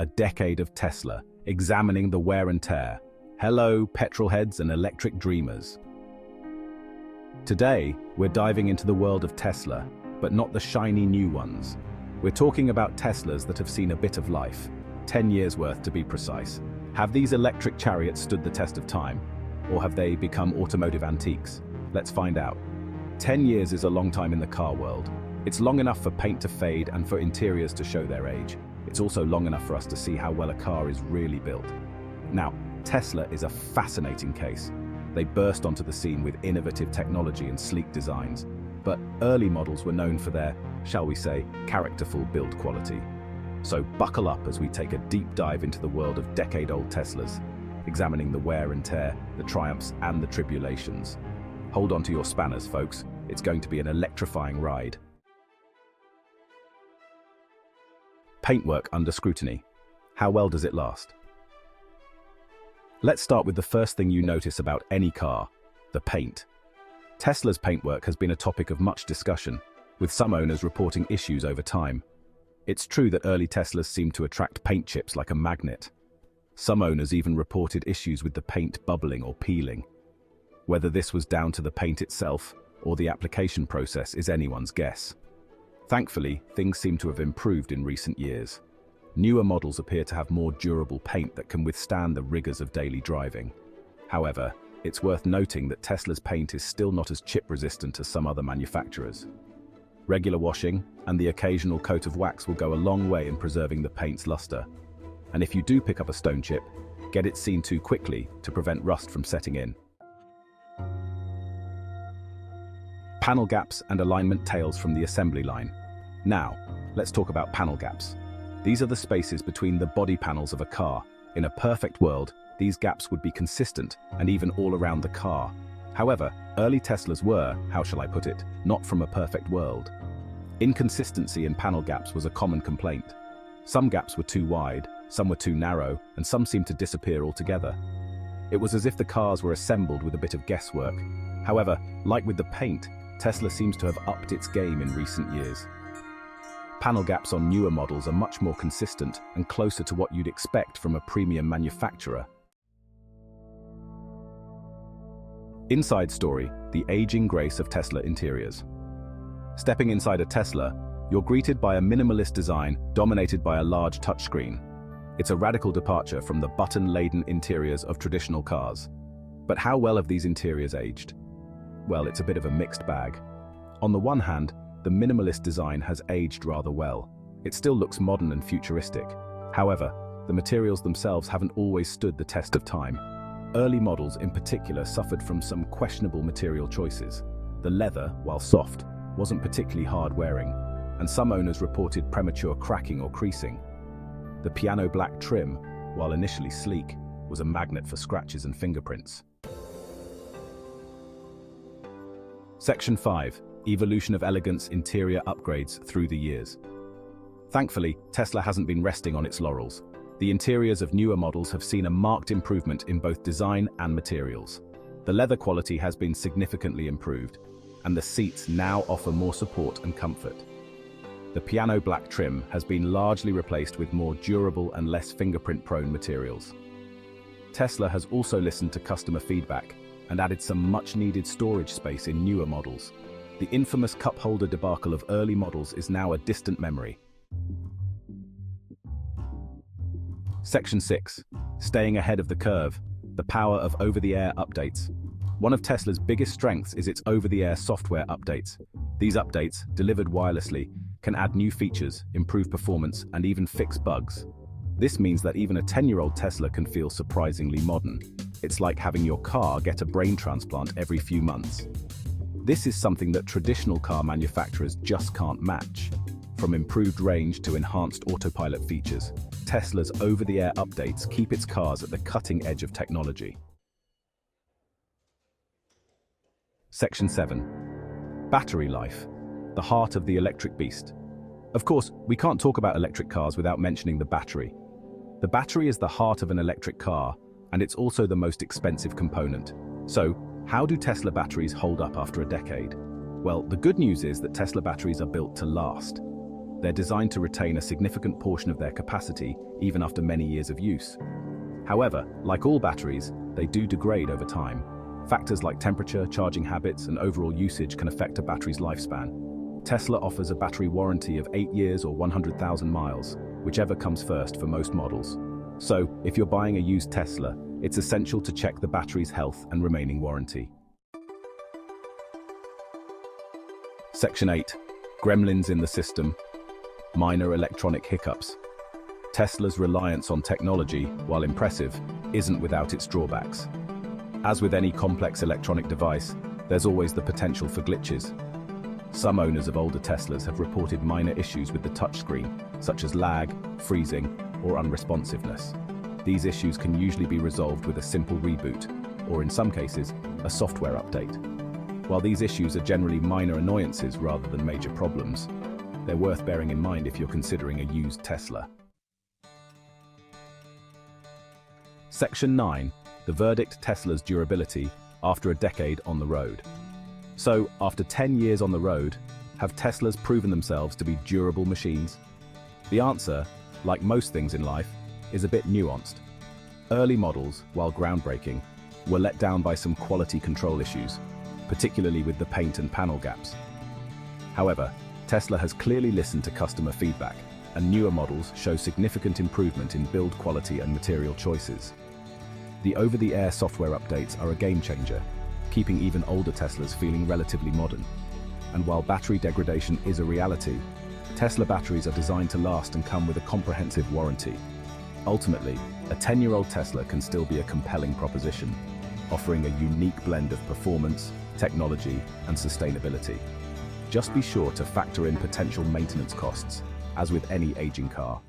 a decade of Tesla, examining the wear and tear. Hello, petrol heads and electric dreamers. Today, we're diving into the world of Tesla, but not the shiny new ones. We're talking about Teslas that have seen a bit of life, 10 years worth to be precise. Have these electric chariots stood the test of time, or have they become automotive antiques? Let's find out. 10 years is a long time in the car world. It's long enough for paint to fade and for interiors to show their age. It's also long enough for us to see how well a car is really built. Now, Tesla is a fascinating case. They burst onto the scene with innovative technology and sleek designs, but early models were known for their, shall we say, characterful build quality. So buckle up as we take a deep dive into the world of decade-old Teslas, examining the wear and tear, the triumphs and the tribulations. Hold on to your spanners, folks. It's going to be an electrifying ride. Paintwork under scrutiny. How well does it last? Let's start with the first thing you notice about any car, the paint. Tesla's paintwork has been a topic of much discussion, with some owners reporting issues over time. It's true that early Teslas seemed to attract paint chips like a magnet. Some owners even reported issues with the paint bubbling or peeling. Whether this was down to the paint itself or the application process is anyone's guess. Thankfully, things seem to have improved in recent years. Newer models appear to have more durable paint that can withstand the rigors of daily driving. However, it's worth noting that Tesla's paint is still not as chip-resistant as some other manufacturers. Regular washing and the occasional coat of wax will go a long way in preserving the paint's luster. And if you do pick up a stone chip, get it seen to quickly to prevent rust from setting in. Panel gaps and alignment tails from the assembly line. Now, let's talk about panel gaps. These are the spaces between the body panels of a car. In a perfect world, these gaps would be consistent and even all around the car. However, early Teslas were, how shall I put it, not from a perfect world. Inconsistency in panel gaps was a common complaint. Some gaps were too wide, some were too narrow, and some seemed to disappear altogether. It was as if the cars were assembled with a bit of guesswork. However, like with the paint, Tesla seems to have upped its game in recent years. Panel gaps on newer models are much more consistent and closer to what you'd expect from a premium manufacturer. Inside story: the aging grace of Tesla interiors. Stepping inside a Tesla, you're greeted by a minimalist design dominated by a large touchscreen. It's a radical departure from the button-laden interiors of traditional cars. But how well have these interiors aged? Well, it's a bit of a mixed bag. On the one hand, the minimalist design has aged rather well. It still looks modern and futuristic. However, the materials themselves haven't always stood the test of time. Early models in particular suffered from some questionable material choices. The leather, while soft, wasn't particularly hard-wearing, and some owners reported premature cracking or creasing. The piano black trim, while initially sleek, was a magnet for scratches and fingerprints. Section 5. Evolution of elegance interior upgrades through the years. Thankfully, Tesla hasn't been resting on its laurels. The interiors of newer models have seen a marked improvement in both design and materials. The leather quality has been significantly improved, and the seats now offer more support and comfort. The piano black trim has been largely replaced with more durable and less fingerprint-prone materials. Tesla has also listened to customer feedback and added some much-needed storage space in newer models. The infamous cup holder debacle of early models is now a distant memory. Section 6. Staying ahead of the curve. The power of over-the-air updates. One of Tesla's biggest strengths is its over-the-air software updates. These updates, delivered wirelessly, can add new features, improve performance, and even fix bugs. This means that even a 10-year-old Tesla can feel surprisingly modern. It's like having your car get a brain transplant every few months. This is something that traditional car manufacturers just can't match. From improved range to enhanced autopilot features, Tesla's over-the-air updates keep its cars at the cutting edge of technology. Section 7. Battery life. The heart of the electric beast. Of course, we can't talk about electric cars without mentioning the battery. The battery is the heart of an electric car, and it's also the most expensive component. So, how do Tesla batteries hold up after a decade? Well, the good news is that Tesla batteries are built to last. They're designed to retain a significant portion of their capacity even after many years of use. However, like all batteries, they do degrade over time. Factors like temperature, charging habits, and overall usage can affect a battery's lifespan. Tesla offers a battery warranty of 8 years or 100,000 miles, whichever comes first for most models. So, if you're buying a used Tesla, it's essential to check the battery's health and remaining warranty. Section 8. Gremlins in the system. Minor electronic hiccups. Tesla's reliance on technology, while impressive, isn't without its drawbacks. As with any complex electronic device, there's always the potential for glitches. Some owners of older Teslas have reported minor issues with the touchscreen, such as lag, freezing, or unresponsiveness. These issues can usually be resolved with a simple reboot, or in some cases, a software update. While these issues are generally minor annoyances rather than major problems, they're worth bearing in mind if you're considering a used Tesla. Section 9. The verdict: Tesla's durability after a decade on the road. So, after 10 years on the road, have Teslas proven themselves to be durable machines? The answer, like most things in life, is a bit nuanced. Early models, while groundbreaking, were let down by some quality control issues, particularly with the paint and panel gaps. However, Tesla has clearly listened to customer feedback, and newer models show significant improvement in build quality and material choices. The over-the-air software updates are a game-changer, keeping even older Teslas feeling relatively modern. And while battery degradation is a reality, Tesla batteries are designed to last and come with a comprehensive warranty. Ultimately, a 10-year-old Tesla can still be a compelling proposition, offering a unique blend of performance, technology, and sustainability. Just be sure to factor in potential maintenance costs, as with any aging car.